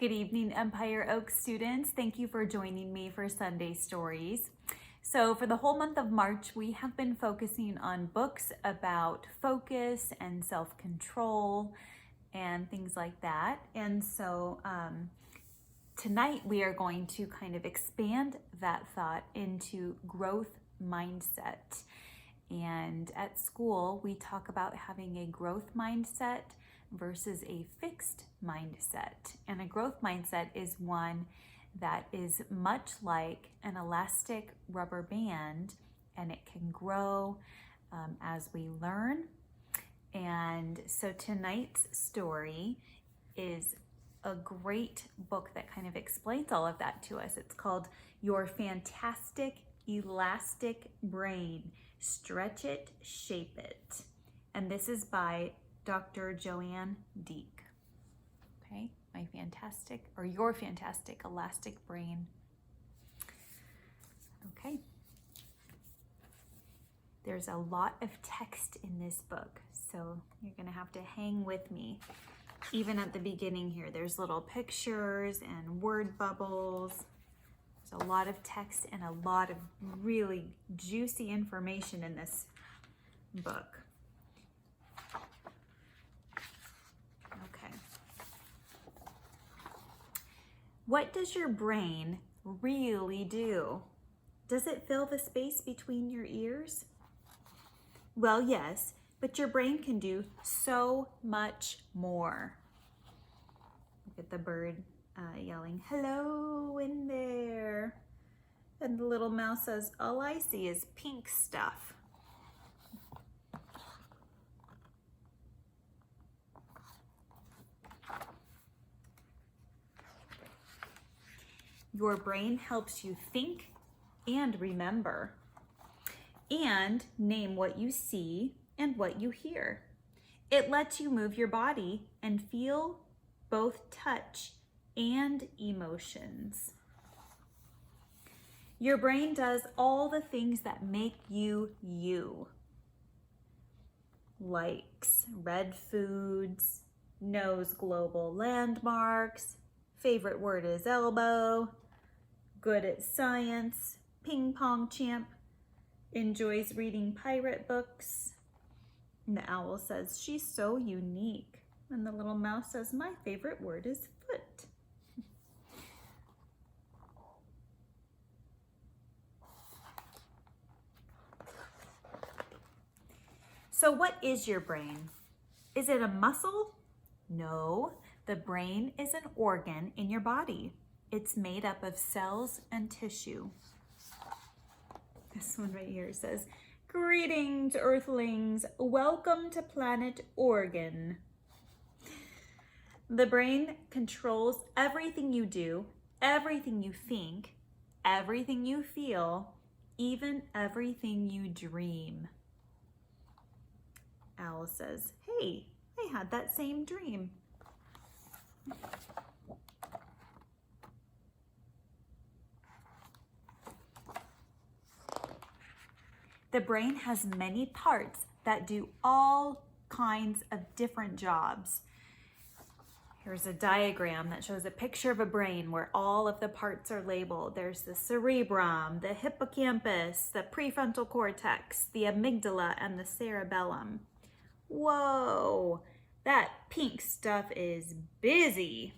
Good evening, Empire Oaks students. Thank you for joining me for Sunday Stories. So for the whole month of March, we have been focusing on books about focus and self-control and things like that. And so tonight we are going to kind of expand that thought into growth mindset. And at school, we talk about having a growth mindset versus a fixed mindset. And a growth mindset is one that is much like an elastic rubber band, and it can grow as we learn. And so tonight's story is a great book that kind of explains all of that to us. It's called Your Fantastic Elastic Brain. Stretch It, Shape It. And this is by Dr. Joanne Deek. Okay, Your Fantastic Elastic Brain. Okay. There's a lot of text in this book, so you're gonna have to hang with me. Even at the beginning here, there's little pictures and word bubbles. There's a lot of text and a lot of really juicy information in this book. Okay. What does your brain really do? Does it fill the space between your ears? Well, yes, but your brain can do so much more. Look at the bird yelling, "Hello in there." And the little mouse says, "All I see is pink stuff." Your brain helps you think and remember, and name what you see and what you hear. It lets you move your body and feel both touch and emotions. Your brain does all the things that make you you. Likes red foods, knows global landmarks, favorite word is elbow, good at science, ping pong champ, enjoys reading pirate books. And the owl says, "She's so unique." And the little mouse says, "My favorite word is foot." So what is your brain? Is it a muscle? No, the brain is an organ in your body. It's made up of cells and tissue. This one right here says, "Greetings, Earthlings. Welcome to planet Oregon." The brain controls everything you do, everything you think, everything you feel, even everything you dream. Owl says, "Hey, I had that same dream." The brain has many parts that do all kinds of different jobs. Here's a diagram that shows a picture of a brain where all of the parts are labeled. There's the cerebrum, the hippocampus, the prefrontal cortex, the amygdala, and the cerebellum. Whoa, that pink stuff is busy.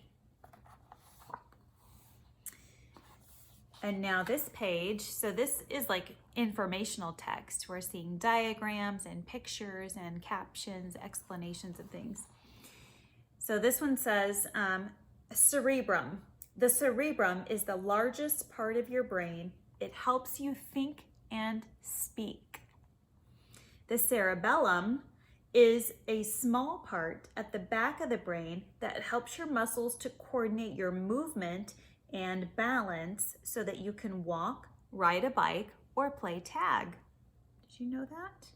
And now this page, so this is like informational text. We're seeing diagrams and pictures and captions, explanations of things. So this one says cerebrum. The cerebrum is the largest part of your brain. It helps you think and speak. The cerebellum is a small part at the back of the brain that helps your muscles to coordinate your movement and balance so that you can walk, ride a bike, or play tag. Did you know that?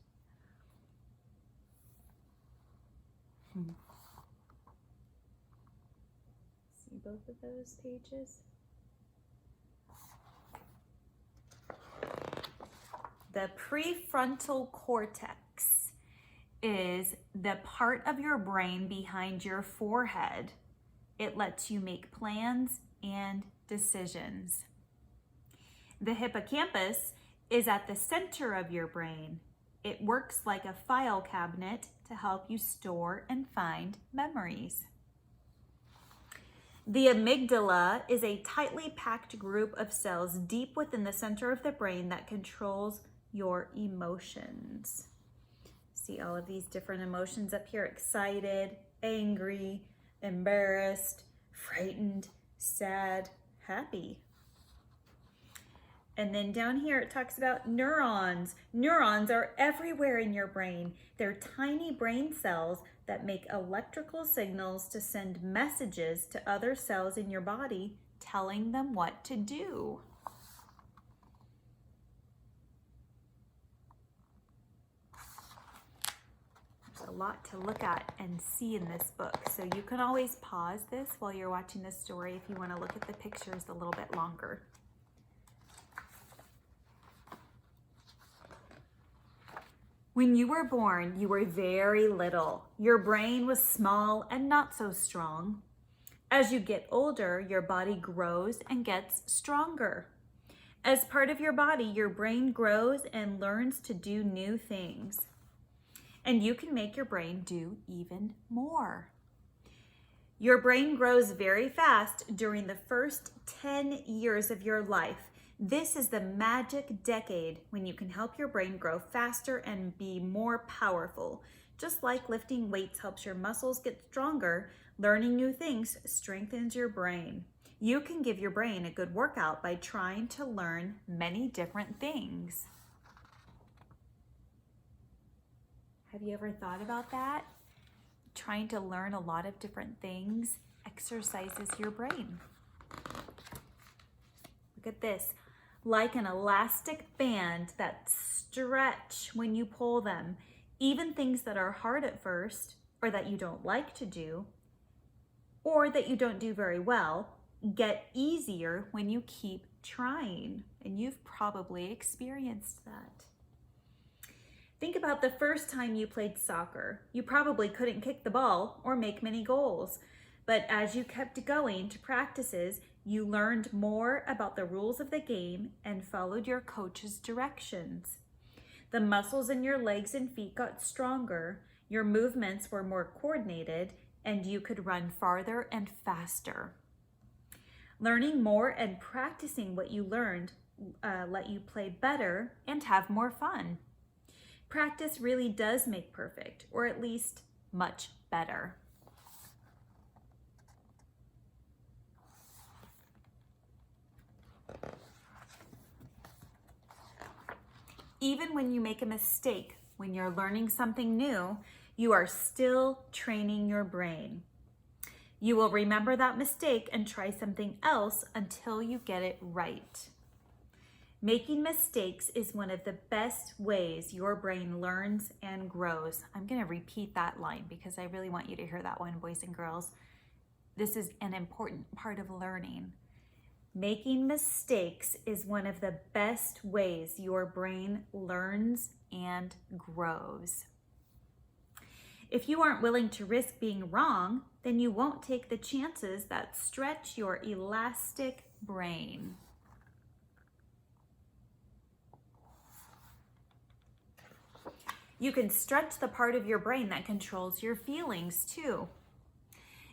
See both of those pages? The prefrontal cortex is the part of your brain behind your forehead. It lets you make plans and decisions. The hippocampus is at the center of your brain. It works like a file cabinet to help you store and find memories. The amygdala is a tightly packed group of cells deep within the center of the brain that controls your emotions. See all of these different emotions up here: excited, angry, embarrassed, frightened, sad, happy. And then down here it talks about neurons. Neurons are everywhere in your brain. They're tiny brain cells that make electrical signals to send messages to other cells in your body, telling them what to do. There's a lot to look at and see in this book, so you can always pause this while you're watching this story if you want to look at the pictures a little bit longer. When you were born, you were very little. Your brain was small and not so strong. As you get older, your body grows and gets stronger. As part of your body, your brain grows and learns to do new things. And you can make your brain do even more. Your brain grows very fast during the first 10 years of your life. This is the magic decade when you can help your brain grow faster and be more powerful. Just like lifting weights helps your muscles get stronger, learning new things strengthens your brain. You can give your brain a good workout by trying to learn many different things. Have you ever thought about that? Trying to learn a lot of different things exercises your brain. Look at this. Like an elastic band that stretch when you pull them. Even things that are hard at first, or that you don't like to do, or that you don't do very well, get easier when you keep trying. And you've probably experienced that. Think about the first time you played soccer. You probably couldn't kick the ball or make many goals. But as you kept going to practices, you learned more about the rules of the game and followed your coach's directions. The muscles in your legs and feet got stronger, your movements were more coordinated, and you could run farther and faster. Learning more and practicing what you learned let you play better and have more fun. Practice really does make perfect, or at least much better. Even when you make a mistake, when you're learning something new, you are still training your brain. You will remember that mistake and try something else until you get it right. Making mistakes is one of the best ways your brain learns and grows. I'm going to repeat that line because I really want you to hear that one, boys and girls. This is an important part of learning. Making mistakes is one of the best ways your brain learns and grows. If you aren't willing to risk being wrong, then you won't take the chances that stretch your elastic brain. You can stretch the part of your brain that controls your feelings too.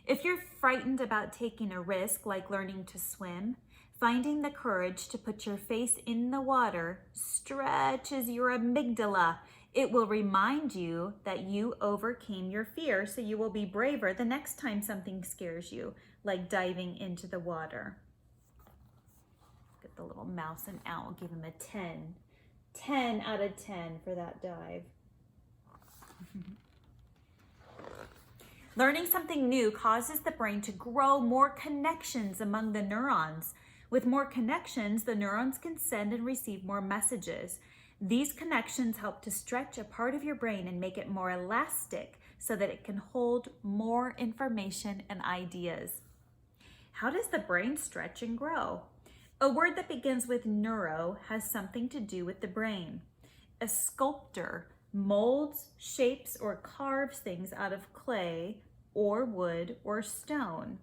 If you're frightened about taking a risk like learning to swim, finding the courage to put your face in the water stretches your amygdala. It will remind you that you overcame your fear, so you will be braver the next time something scares you, like diving into the water. Look at the little mouse and owl. Give him a 10. 10 out of 10 for that dive. Learning something new causes the brain to grow more connections among the neurons. With more connections, the neurons can send and receive more messages. These connections help to stretch a part of your brain and make it more elastic so that it can hold more information and ideas. How does the brain stretch and grow? A word that begins with neuro has something to do with the brain. A sculptor molds, shapes, or carves things out of clay or wood or stone.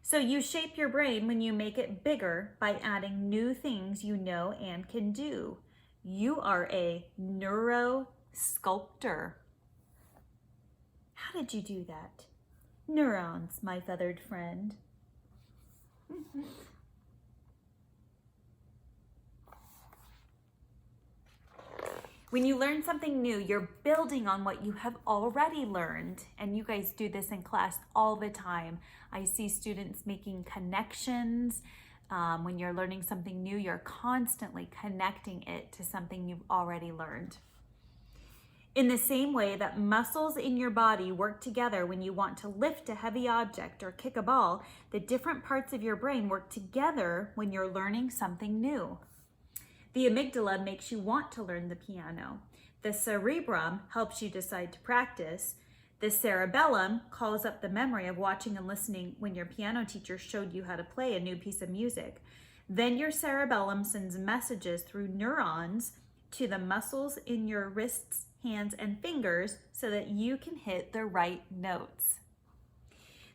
So you shape your brain when you make it bigger by adding new things you know and can do. You are a neurosculptor. How did you do that? Neurons, my feathered friend. When you learn something new, you're building on what you have already learned. And you guys do this in class all the time. I see students making connections. When you're learning something new, you're constantly connecting it to something you've already learned. In the same way that muscles in your body work together when you want to lift a heavy object or kick a ball, the different parts of your brain work together when you're learning something new. The amygdala makes you want to learn the piano. The cerebrum helps you decide to practice. The cerebellum calls up the memory of watching and listening when your piano teacher showed you how to play a new piece of music. Then your cerebellum sends messages through neurons to the muscles in your wrists, hands, and fingers so that you can hit the right notes.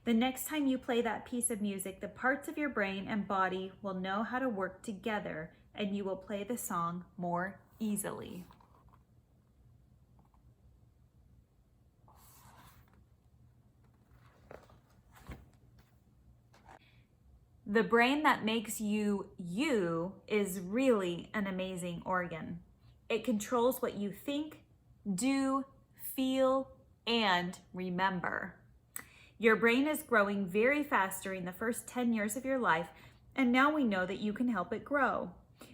The next time you play that piece of music, the parts of your brain and body will know how to work together, and you will play the song more easily. The brain that makes you you is really an amazing organ. It controls what you think, do, feel, and remember. Your brain is growing very fast during the first 10 years of your life, and now we know that you can help it grow.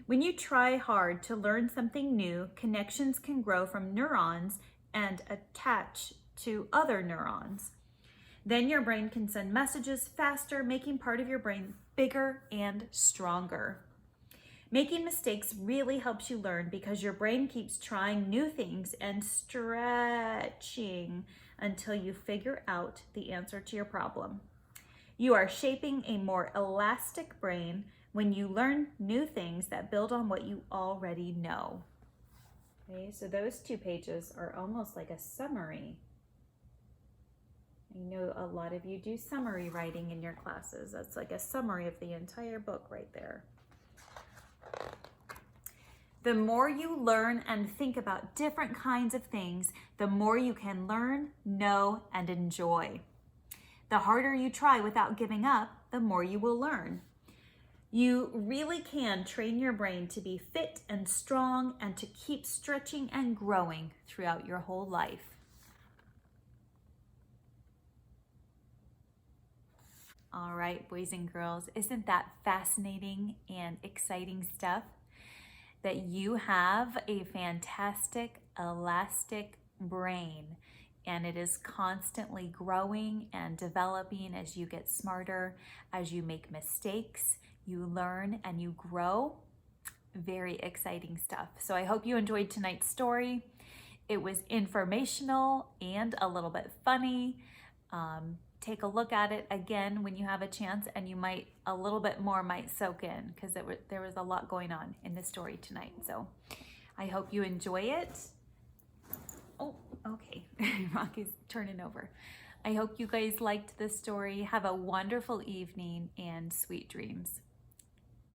When you try hard to learn something new, connections can grow from neurons and attach to other neurons. Then your brain can send messages faster, making part of your brain bigger and stronger. Making mistakes really helps you learn because your brain keeps trying new things and stretching until you figure out the answer to your problem. You are shaping a more elastic brain when you learn new things that build on what you already know. Okay, so those 2 pages are almost like a summary. I know a lot of you do summary writing in your classes. That's like a summary of the entire book right there. The more you learn and think about different kinds of things, the more you can learn, know, and enjoy. The harder you try without giving up, the more you will learn. You really can train your brain to be fit and strong and to keep stretching and growing throughout your whole life. All right, boys and girls, isn't that fascinating and exciting stuff? That you have a fantastic, elastic brain, and it is constantly growing and developing as you get smarter, as you make mistakes, you learn and you grow. Very exciting stuff. So I hope you enjoyed tonight's story. It was informational and a little bit funny. Take a look at it again when you have a chance, and you might, a little bit more might soak in because there was a lot going on in the story tonight. So I hope you enjoy it. Oh, okay. Rocky's turning over. I hope you guys liked this story. Have a wonderful evening and sweet dreams.